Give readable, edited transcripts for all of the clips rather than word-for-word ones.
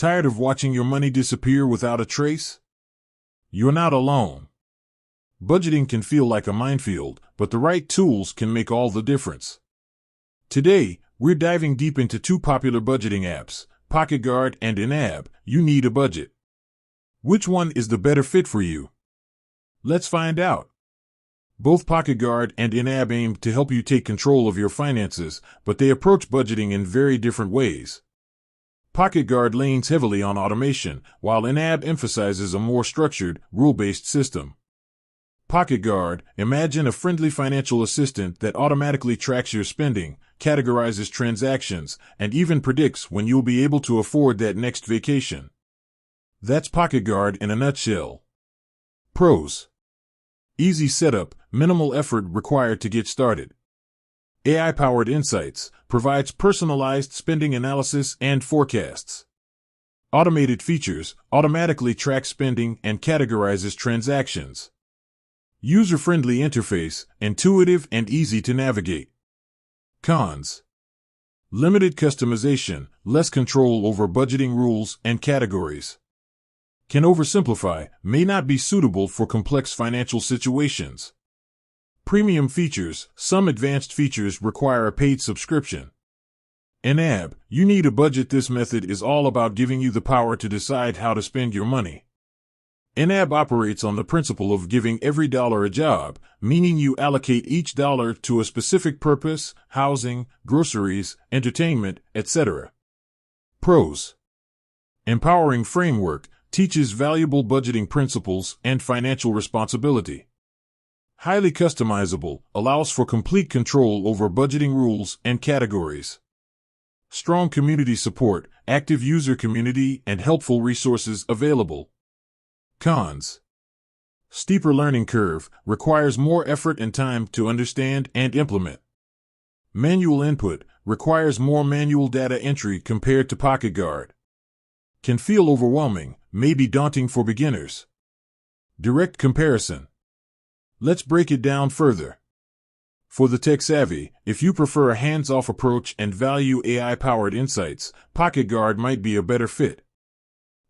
Tired of watching your money disappear without a trace? You're not alone. Budgeting can feel like a minefield, but the right tools can make all the difference. Today, we're diving deep into two popular budgeting apps, PocketGuard and YNAB. You need a budget. Which one is the better fit for you? Let's find out. Both PocketGuard and YNAB aim to help you take control of your finances, but they approach budgeting in very different ways. PocketGuard leans heavily on automation, while YNAB emphasizes a more structured, rule-based system. PocketGuard: imagine a friendly financial assistant that automatically tracks your spending, categorizes transactions, and even predicts when you'll be able to afford that next vacation. That's PocketGuard in a nutshell. Pros: easy setup, minimal effort required to get started. AI-powered insights, provides personalized spending analysis and forecasts. Automated features, automatically tracks spending and categorizes transactions. User-friendly interface, intuitive and easy to navigate. Cons: limited customization, less control over budgeting rules and categories. Can oversimplify, may not be suitable for complex financial situations. Premium features: some advanced features require a paid subscription. YNAB: you need a budget. This method is all about giving you the power to decide how to spend your money. YNAB operates on the principle of giving every dollar a job, meaning you allocate each dollar to a specific purpose: housing, groceries, entertainment, etc. Pros: empowering framework, teaches valuable budgeting principles and financial responsibility. Highly customizable, allows for complete control over budgeting rules and categories. Strong community support, active user community and helpful resources available. Cons: steeper learning curve, requires more effort and time to understand and implement. Manual input, requires more manual data entry compared to PocketGuard. Can feel overwhelming, may be daunting for beginners. Direct comparison. Let's break it down further. For the tech-savvy, if you prefer a hands-off approach and value AI-powered insights, PocketGuard might be a better fit.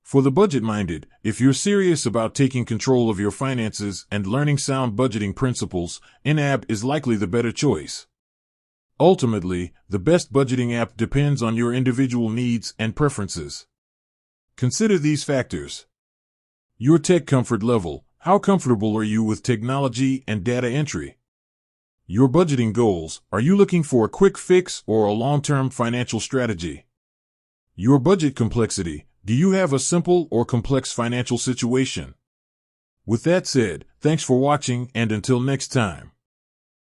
For the budget-minded, if you're serious about taking control of your finances and learning sound budgeting principles, YNAB is likely the better choice. Ultimately, the best budgeting app depends on your individual needs and preferences. Consider these factors. Your tech comfort level. How comfortable are you with technology and data entry? Your budgeting goals. Are you looking for a quick fix or a long-term financial strategy? Your budget complexity. Do you have a simple or complex financial situation? With that said, thanks for watching, and until next time.